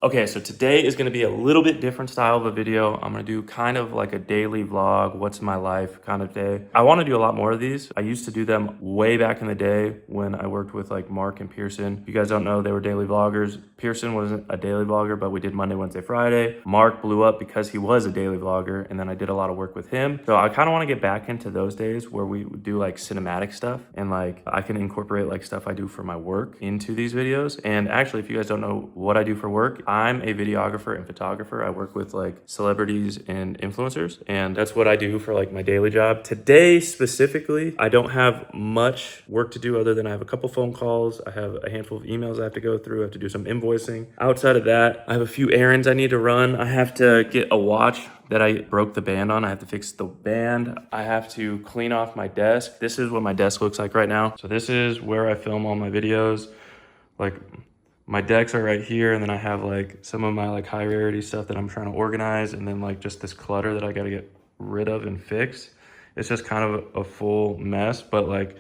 Okay, so today is gonna be a little bit different style of a video. I'm gonna do kind of like a daily vlog, what's my life kind of day. I wanna do a lot more of these. I used to do them way back in the day when I worked with like Mark and Pearson. If you guys don't know, they were daily vloggers. Pearson wasn't a daily vlogger, but we did Monday, Wednesday, Friday. Mark blew up because he was a daily vlogger, and then I did a lot of work with him. So I kind of wanna get back into those days where we would do like cinematic stuff, and like I can incorporate like stuff I do for my work into these videos. And actually, if you guys don't know what I do for work, I'm a videographer and photographer. I work with like celebrities and influencers, and that's what I do for like my daily job. Today specifically, I don't have much work to do other than I have a couple phone calls. I have a handful of emails I have to go through. I have to do some invoicing. Outside of that, I have a few errands I need to run. I have to get a watch that I broke the band on. I have to fix the band. I have to clean off my desk. This is what my desk looks like right now. So this is where I film all my videos. Like, my decks are right here, and then I have like some of my like high rarity stuff that I'm trying to organize, and then like just this clutter that I got to get rid of and fix. It's just kind of a full mess, but like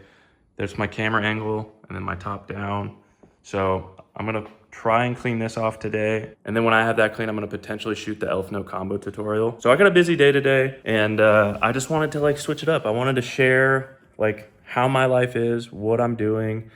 there's my camera angle and then my top down. So I'm gonna try and clean this off today, and then when I have that clean, I'm gonna potentially shoot the Elfnote combo tutorial. So I got a busy day today, and I just wanted to like switch it up. I wanted to share like how my life is, what I'm doing.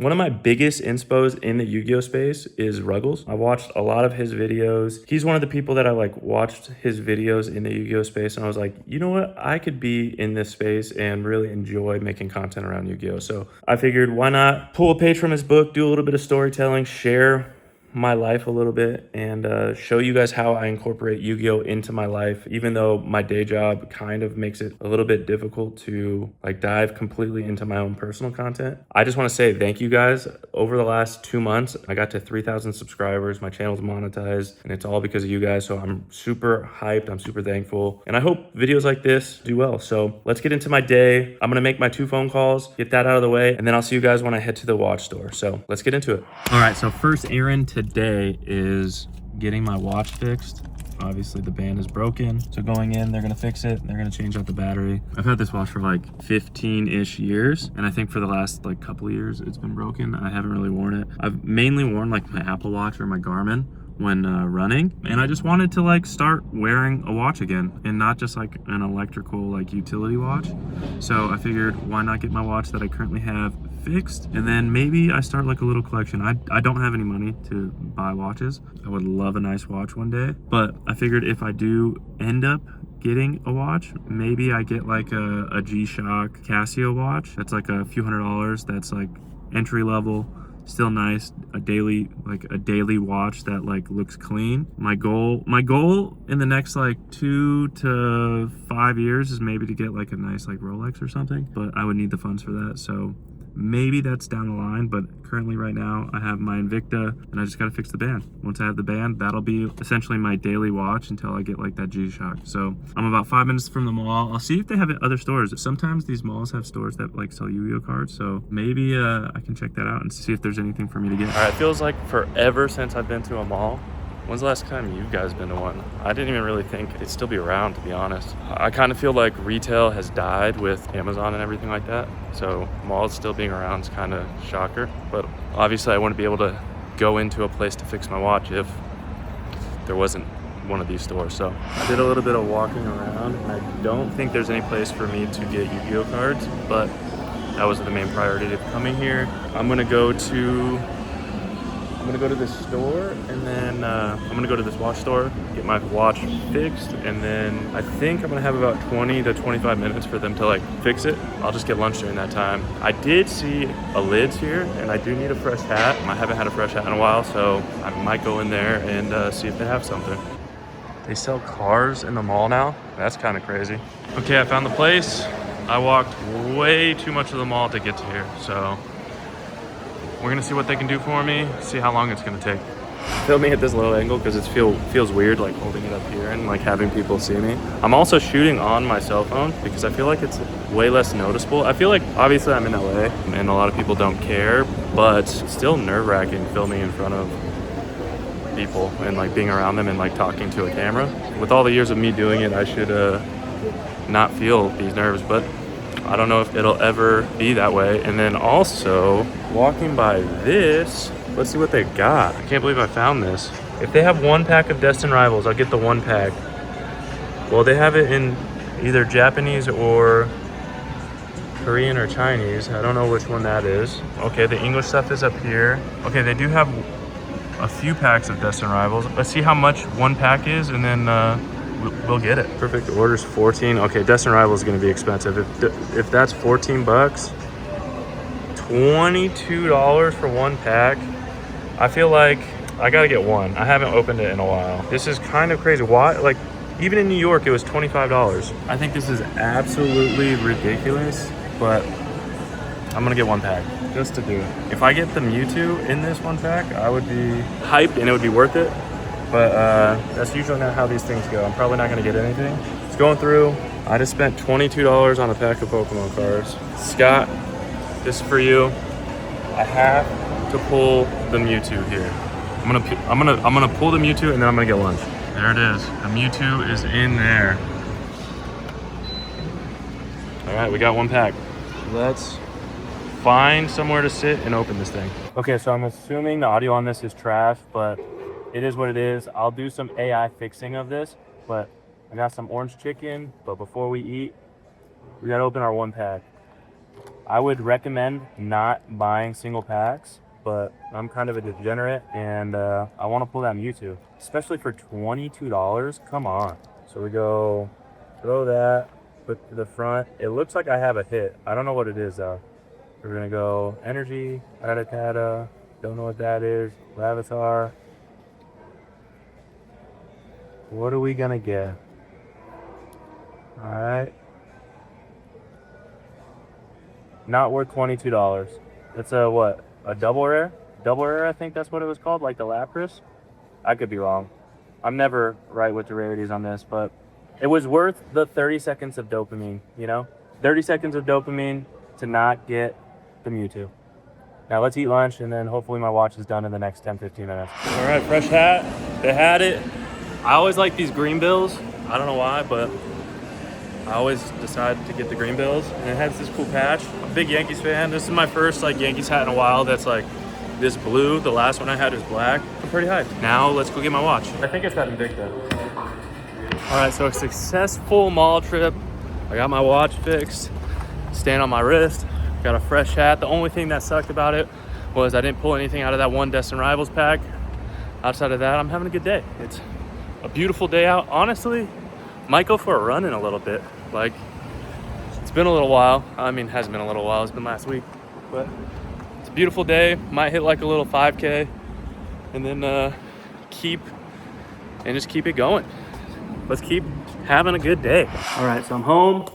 One of my biggest inspos in the Yu-Gi-Oh space is Ruggles. I watched a lot of his videos. He's one of the people that I like watched his videos in the Yu-Gi-Oh space, and I was like, you know what? I could be in this space and really enjoy making content around Yu-Gi-Oh. So I figured, why not pull a page from his book, do a little bit of storytelling, share my life a little bit, and show you guys how I incorporate Yu-Gi-Oh into my life, even though my day job kind of makes it a little bit difficult to like dive completely into my own personal content. I just want to say thank you guys. Over the last 2 months, I got to 3,000 subscribers. My channel's monetized, and it's all because of you guys. So I'm super hyped. I'm super thankful, and I hope videos like this do well. So let's get into my day. I'm gonna make my 2 phone calls, get that out of the way, and then I'll see you guys when I head to the watch store. So let's get into it. All right, so first errand today is getting my watch fixed. Obviously the band is broken, so going in, they're gonna fix it. They're gonna change out the battery. I've had this watch for like 15-ish years, and I think for the last like couple of years it's been broken. I haven't really worn it. I've mainly worn like my Apple Watch or my Garmin when running, and I just wanted to like start wearing a watch again, and not just like an electrical like utility watch. So I figured, why not get my watch that I currently have fixed, and then maybe I start like a little collection. I don't have any money to buy watches. I would love a nice watch one day, but I figured if I do end up getting a watch, maybe I get like a G-Shock Casio watch that's like a few $100s, that's like entry level, still nice, a daily watch that like looks clean. My goal in the next like 2 to 5 years is maybe to get like a nice like Rolex or something, but I would need the funds for that. So maybe that's down the line, but currently right now I have my Invicta, and I just gotta fix the band. Once I have the band, that'll be essentially my daily watch until I get like that G-Shock. So I'm about 5 minutes from the mall. I'll see if they have it other stores. Sometimes these malls have stores that like sell Yu-Gi-Oh cards, so maybe I can check that out and see if there's anything for me to get. All right, it feels like forever since I've been to a mall. When's the last time you guys been to one? I didn't even really think it'd still be around, to be honest. I kind of feel like retail has died with Amazon and everything like that. So malls still being around is kind of shocker. But obviously I wouldn't be able to go into a place to fix my watch if there wasn't one of these stores. So I did a little bit of walking around, and I don't think there's any place for me to get Yu-Gi-Oh cards, but that was the main priority of coming here. I'm gonna go to this store, and then I'm gonna go to this watch store, get my watch fixed, and then I think I'm gonna have about 20 to 25 minutes for them to like fix it. I'll just get lunch during that time. I did see a Lids here, and I do need a fresh hat. I haven't had a fresh hat in a while, so I might go in there and see if they have something. They sell cars in the mall now? That's kind of crazy. Okay, I found the place. I walked way too much of the mall to get to here, so we're gonna see what they can do for me, see how long it's gonna take. Filming at this low angle because it feels weird like holding it up here and like having people see me. I'm also shooting on my cell phone because I feel like it's way less noticeable. I feel like obviously I'm in LA and a lot of people don't care, but it's still nerve-wracking filming in front of people and like being around them and like talking to a camera. With all the years of me doing it, I should not feel these nerves, but I don't know if it'll ever be that way. And then also walking by this Let's see what they got. I can't believe I found this. If they have 1 pack of Destined Rivals, I'll get the 1 pack. Well, they have it in either Japanese or Korean or Chinese. I don't know which one that is. Okay, the English stuff is up here. Okay, they do have a few packs of Destined Rivals. Let's see how much 1 pack is, and then we'll get it. Perfect orders 14. Okay, Destined Rivals is gonna be expensive. If that's 14 bucks, $22 for 1 pack. I feel like I gotta get one. I haven't opened it in a while. This is kind of crazy. Why? Like, even in New York, it was $25. I think this is absolutely ridiculous, but I'm gonna get 1 pack just to do it. If I get the Mewtwo in this 1 pack, I would be hyped and it would be worth it. But that's usually not how these things go. I'm probably not gonna get anything. It's going through. I just spent $22 on a pack of Pokemon cards. Scott, this is for you. I have to pull the Mewtwo here. I'm gonna pull the Mewtwo and then I'm gonna get lunch. There it is. The Mewtwo is in there. All right, we got 1 pack. Let's find somewhere to sit and open this thing. Okay, so I'm assuming the audio on this is trash, but it is what it is. I'll do some AI fixing of this, but I got some orange chicken, but before we eat, we gotta open our 1 pack. I would recommend not buying single packs, but I'm kind of a degenerate and I want to pull that Mewtwo, especially for $22. Come on. So we go throw that, put to the front. It looks like I have a hit. I don't know what it is though. We're gonna go energy, Rattata, don't know what that is, Lavatar. What are we gonna get? All right. Not worth $22. That's a what? A double rare? Double rare, I think that's what it was called, like the Lapras. I could be wrong. I'm never right with the rarities on this, but it was worth the 30 seconds of dopamine, you know? 30 seconds of dopamine to not get the Mewtwo. Now let's eat lunch and then hopefully my watch is done in the next 10-15 minutes. All right, fresh hat. They had it. I always like these green bills. I don't know why, but I always decide to get the green bills, and it has this cool patch. I'm a big Yankees fan. This is my first like Yankees hat in a while that's like this blue. The last one I had was black. I'm pretty hyped. Now let's go get my watch. I think it's that Invicta. All right, so a successful mall trip. I got my watch fixed, stand on my wrist, got a fresh hat. The only thing that sucked about it was I didn't pull anything out of that 1 Destined Rivals pack. Outside of that, I'm having a good day. It's a beautiful day out. Honestly, might go for a run in a little bit. Like, it's been a little while. I mean, it hasn't been a little while. It's been last week. But it's a beautiful day. Might hit like a little 5K. And then just keep it going. Let's keep having a good day. All right, so I'm home.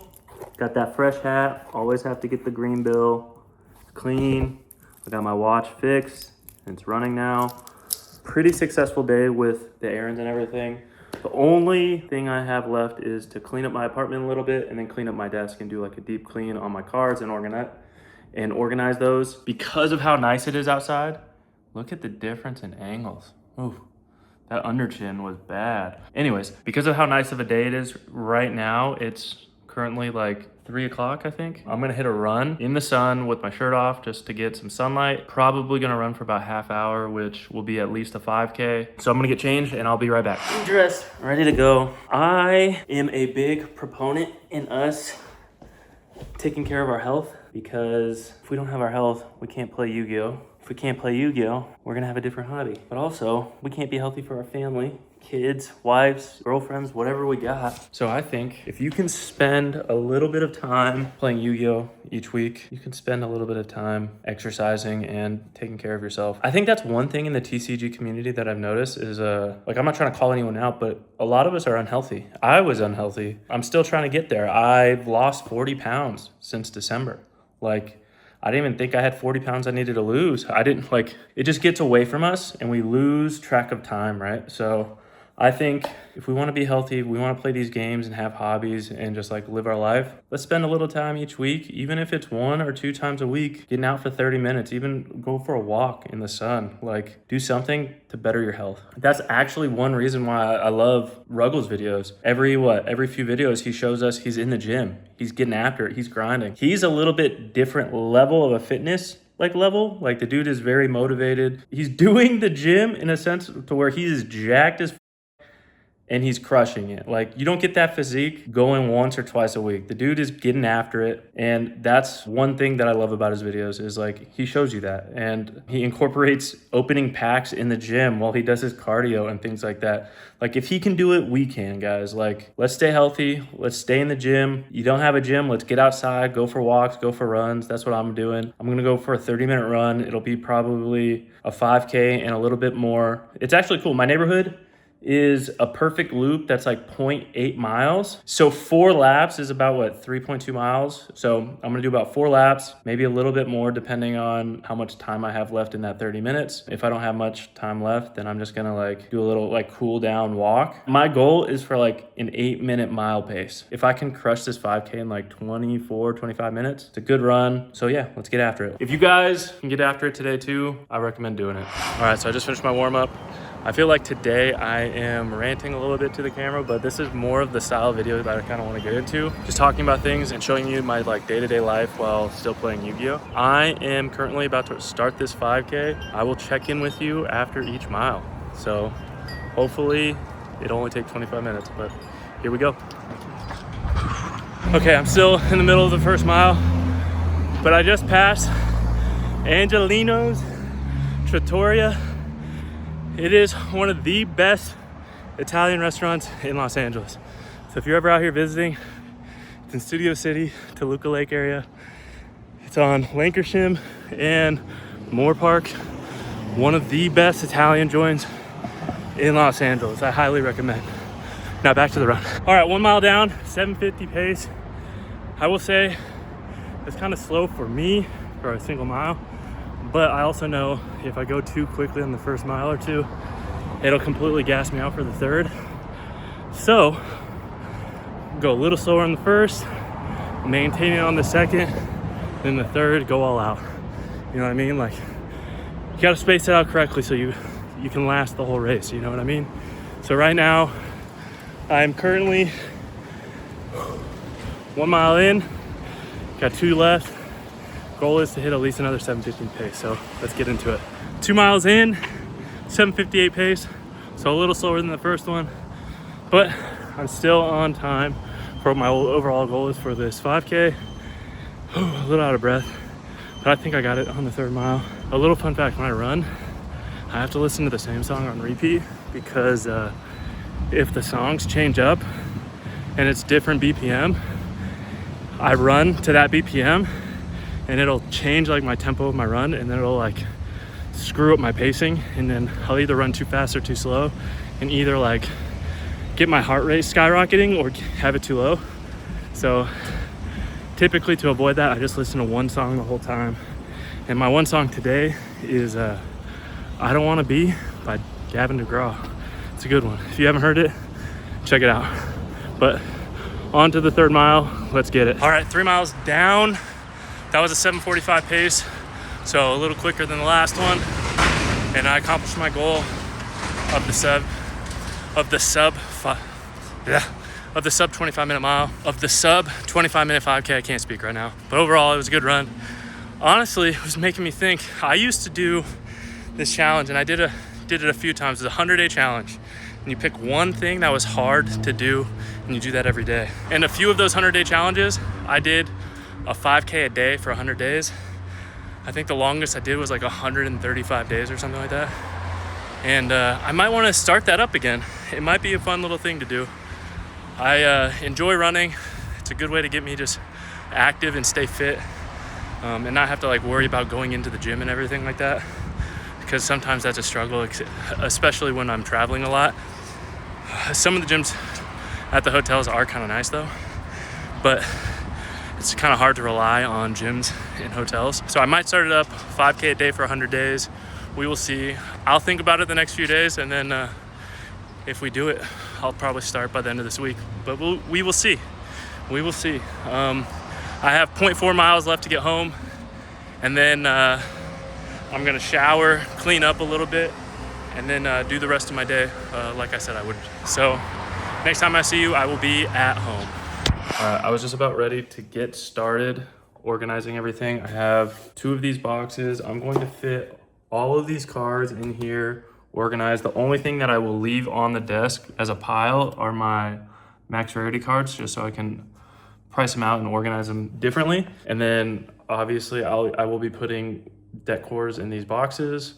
Got that fresh hat. Always have to get the green bill. It's clean. I got my watch fixed. And it's running now. Pretty successful day with the errands and everything. The only thing I have left is to clean up my apartment a little bit and then clean up my desk and do like a deep clean on my cards and organize those. Because of how nice it is outside, look at the difference in angles. Ooh, that under chin was bad. Anyways, because of how nice of a day it is right now, it's currently like 3 o'clock, I think. I'm gonna hit a run in the sun with my shirt off just to get some sunlight. Probably gonna run for about half hour, which will be at least a 5K. So I'm gonna get changed and I'll be right back. I'm dressed, ready to go. I am a big proponent in us taking care of our health, because if we don't have our health, we can't play Yu-Gi-Oh. If we can't play Yu-Gi-Oh, we're gonna have a different hobby. But also, we can't be healthy for our family, kids, wives, girlfriends, whatever we got. So I think if you can spend a little bit of time playing Yu-Gi-Oh each week, you can spend a little bit of time exercising and taking care of yourself. I think that's one thing in the TCG community that I've noticed is, like, I'm not trying to call anyone out, but a lot of us are unhealthy. I was unhealthy. I'm still trying to get there. I've lost 40 pounds since December. Like, I didn't even think I had 40 pounds I needed to lose. It just gets away from us and we lose track of time, right? So I think if we want to be healthy, we want to play these games and have hobbies and just like live our life, let's spend a little time each week, even if it's 1 or 2 times a week, getting out for 30 minutes, even go for a walk in the sun, like do something to better your health. That's actually one reason why I love Ruggles videos. Every few videos he shows us he's in the gym, he's getting after it, he's grinding. He's a little bit different level of a fitness like level. Like the dude is very motivated. He's doing the gym in a sense to where he's jacked as and he's crushing it. Like you don't get that physique going once or twice a week. The dude is getting after it. And that's one thing that I love about his videos is like he shows you that. And he incorporates opening packs in the gym while he does his cardio and things like that. Like if he can do it, we can, guys. Like let's stay healthy. Let's stay in the gym. You don't have a gym, let's get outside, go for walks, go for runs. That's what I'm doing. I'm gonna go for a 30-minute run. It'll be probably a 5K and a little bit more. It's actually cool. My neighborhood is a perfect loop that's like 0.8 miles. So 4 laps is about what, 3.2 miles. So I'm gonna do about 4 laps, maybe a little bit more depending on how much time I have left in that 30 minutes. If I don't have much time left, then I'm just gonna like do a little like cool down walk. My goal is for like an 8-minute mile pace. If I can crush this 5K in like 24, 25 minutes, it's a good run. So yeah, let's get after it. If you guys can get after it today too, I recommend doing it. All right, so I just finished my warm up. I feel like today I am ranting a little bit to the camera, but this is more of the style of video that I kind of want to get into. Just talking about things and showing you my like day-to-day life while still playing Yu-Gi-Oh! I am currently about to start this 5K. I will check in with you after each mile. So hopefully it only takes 25 minutes, but here we go. Okay, I'm still in the middle of the first mile, but I just passed Angelino's Trattoria. It is one of the best Italian restaurants in Los Angeles. So if you're ever out here visiting, it's in Studio City, Toluca Lake area. It's on Lancashire and Moore Park. One of the best Italian joints in Los Angeles. I highly recommend. Now back to the run. All right, 1 mile down, 7:50 pace. I will say it's kind of slow for me for a single mile. But I also know if I go too quickly on the first mile or two, it'll completely gas me out for the third. So, go a little slower on the first, maintain it on the second, then the third, go all out. You know what I mean? Like, you gotta space it out correctly so you can last the whole race, you know what I mean? So right now, I'm currently 1 mile in, got 2 left. Goal is to hit at least another 7:15 pace, so let's get into it. 2 miles in, 7:58 pace, so a little slower than the first one, but I'm still on time for what my overall goal is for this 5K. A little out of breath, but I think I got it on the 3rd mile. A little fun fact, when I run, I have to listen to the same song on repeat because if the songs change up and it's different BPM, I run to that BPM and it'll change like my tempo of my run, and then it'll like screw up my pacing, and then I'll either run too fast or too slow, and either like get my heart rate skyrocketing or have it too low. So typically to avoid that, I just listen to one song the whole time. And my one song today is I Don't Want to Be by Gavin DeGraw. It's a good one. If you haven't heard it, check it out. But on to the 3rd mile, let's get it. All right, 3 miles down. That was a 7:45 pace, so a little quicker than the last one. And I accomplished my goal of the sub 25-minute mile, of the sub 25-minute 5K. I can't speak right now, but overall it was a good run. Honestly, it was making me think. I used to do this challenge, and I did it a few times. It's a 100-day challenge, and you pick one thing that was hard to do, and you do that every day. And a few of those 100-day challenges, I did a 5K a day for 100 days. I think the longest I did was like 135 days or something like that. And I might want to start that up again. It might be a fun little thing to do. I enjoy running. It's a good way to get me just active and stay fit, and not have to like worry about going into the gym and everything like that, because sometimes that's a struggle, especially when I'm traveling a lot. Some of the gyms at the hotels are kind of nice though, but it's kind of hard to rely on gyms in hotels. So I might start it up, 5K a day for 100 days. We will see. I'll think about it the next few days, and then if we do it, I'll probably start by the end of this week. But we will see. We will see. I have 0.4 miles left to get home, and then I'm gonna shower, clean up a little bit, and then do the rest of my day like I said I would. So next time I see you, I will be at home. All right, I was just about ready to get started organizing everything. I have 2 of these boxes. I'm going to fit all of these cards in here, organized. The only thing that I will leave on the desk as a pile are my max rarity cards, just so I can price them out and organize them differently. And then obviously I will be putting deck cores in these boxes,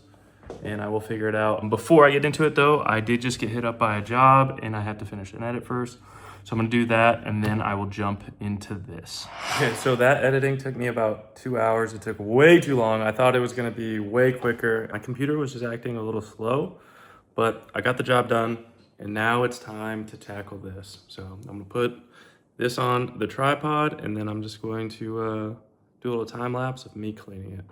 and I will figure it out. Before I get into it though, I did just get hit up by a job and I had to finish an edit first. So I'm gonna do that and then I will jump into this. Okay, so that editing took me about 2 hours. It took way too long. I thought it was gonna be way quicker. My computer was just acting a little slow, but I got the job done and now it's time to tackle this. So I'm gonna put this on the tripod and then I'm just going to do a little time lapse of me cleaning it.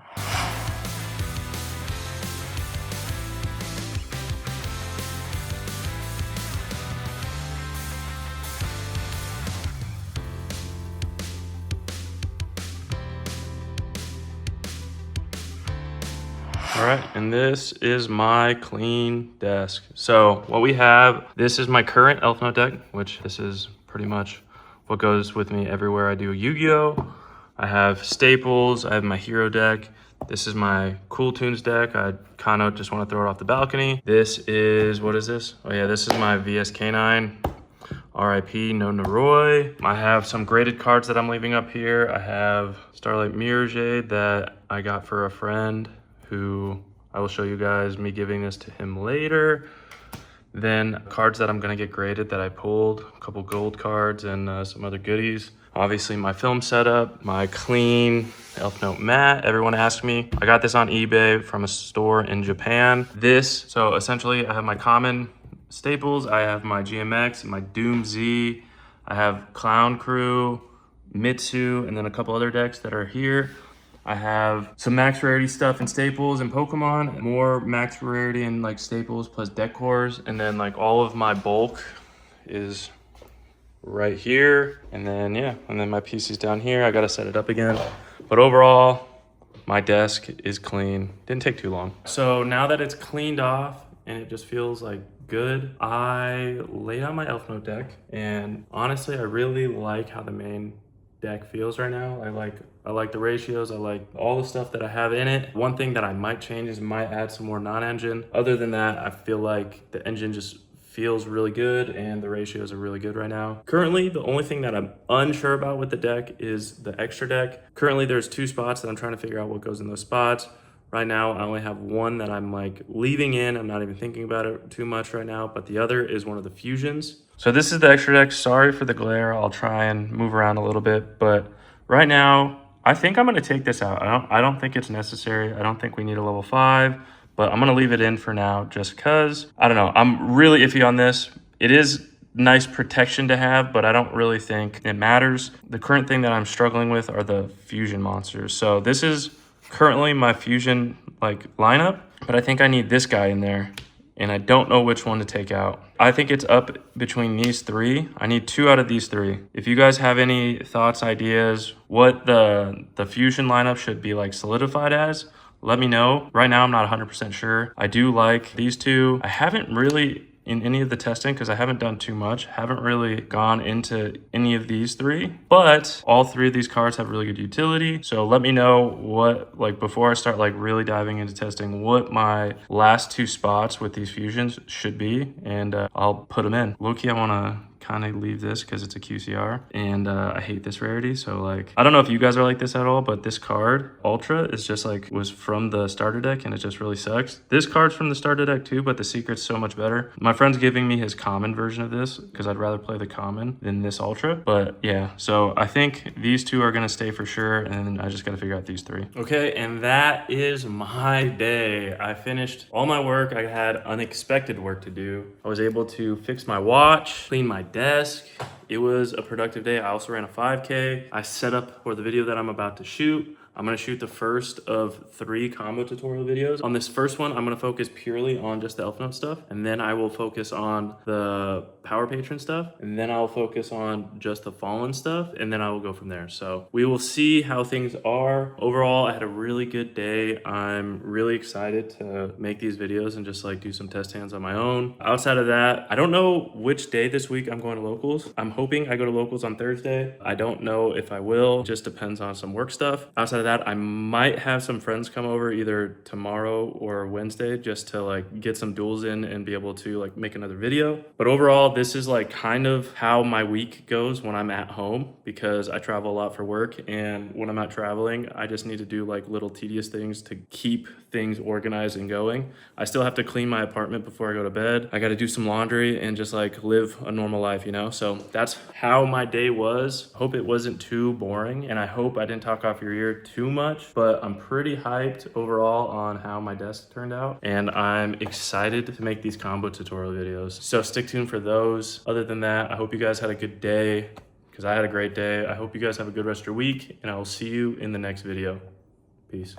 All right, and this is my clean desk. So what we have, this is my current Elfnote deck, which this is pretty much what goes with me everywhere I do Yu-Gi-Oh! I have staples, I have my hero deck. This is my Cool Tunes deck. I kind of just want to throw it off the balcony. This is, what is this? Oh yeah, this is my VSK9. RIP, no Naroi. I have some graded cards that I'm leaving up here. I have Starlight Mirrorjade that I got for a friend, who I will show you guys me giving this to him later. Then cards that I'm gonna get graded that I pulled, a couple gold cards and some other goodies. Obviously my film setup, my clean Elfnote mat. Everyone asked me. I got this on eBay from a store in Japan. So essentially I have my common staples, I have my GMX, my Doom Z, I have Clown Crew, Mitsu, and then a couple other decks that are here. I have some max rarity stuff in staples and Pokemon, more max rarity and like staples plus deck cores, and then like all of my bulk is right here. And then yeah, and then my PC's down here. I gotta set it up again. But overall, my desk is clean. Didn't take too long. So now that it's cleaned off and it just feels like good, I laid out my Elfnote deck, and honestly, I really like how the main deck feels right now. I like the ratios. I like all the stuff that I have in it. One thing that I might change is might add some more non-engine. Other than that, I feel like the engine just feels really good and the ratios are really good right now. Currently, the only thing that I'm unsure about with the deck is the extra deck. Currently, there's 2 spots that I'm trying to figure out what goes in those spots. Right now, I only have one that I'm like leaving in. I'm not even thinking about it too much right now, but the other is one of the fusions. So this is the extra deck. Sorry for the glare. I'll try and move around a little bit, but right now, I think I'm gonna take this out. I don't think it's necessary. I don't think we need a level 5, but I'm gonna leave it in for now just cause, I don't know, I'm really iffy on this. It is nice protection to have, but I don't really think it matters. The current thing that I'm struggling with are the fusion monsters. So this is currently my fusion like lineup, but I think I need this guy in there and I don't know which one to take out. I think it's up between these 3. I need 2 out of these 3. If you guys have any thoughts, ideas, what the fusion lineup should be like solidified as, let me know. Right now, I'm not 100% sure. I do like these 2. I haven't really, in any of the testing, because I haven't done too much, haven't really gone into any of these 3, but all 3 of these cards have really good utility. So let me know what, like before I start like really diving into testing, what my last 2 spots with these fusions should be, and I'll put them in. Low-key, I want to kind of leave this because it's a QCR, and I hate this rarity. So like, I don't know if you guys are like this at all, but this card Ultra is just like was from the starter deck and it just really sucks. This card's from the starter deck too, but the secret's so much better. My friend's giving me his common version of this because I'd rather play the common than this Ultra. But yeah, so I think these 2 are gonna stay for sure, and I just gotta figure out these 3. Okay, and that is my day. I finished all my work. I had unexpected work to do. I was able to fix my watch, clean my desk. It was a productive day. I also ran a 5K. I set up for the video that I'm about to shoot. I'm gonna shoot the first of 3 combo tutorial videos. On this first one, I'm gonna focus purely on just the Elfnote stuff, and then I will focus on the Power Patron stuff, and then I'll focus on just the Fallen stuff, and then I will go from there. So we will see how things are. Overall, I had a really good day. I'm really excited to make these videos and just like do some test hands on my own. Outside of that, I don't know which day this week I'm going to locals. I'm hoping I go to locals on Thursday. I don't know if I will, just depends on some work stuff. Outside of that, I might have some friends come over either tomorrow or Wednesday just to like get some duels in and be able to like make another video. But overall, this is like kind of how my week goes when I'm at home, because I travel a lot for work, and when I'm out traveling, I just need to do like little tedious things to keep things organized and going. I still have to clean my apartment before I go to bed. I got to do some laundry and just like live a normal life, you know? So that's how my day was. Hope it wasn't too boring, and I hope I didn't talk off your ear too much, but I'm pretty hyped overall on how my desk turned out, and I'm excited to make these combo tutorial videos. So stick tuned for those. Other than that, I hope you guys had a good day, because I had a great day. I hope you guys have a good rest of your week, and I will see you in the next video. Peace.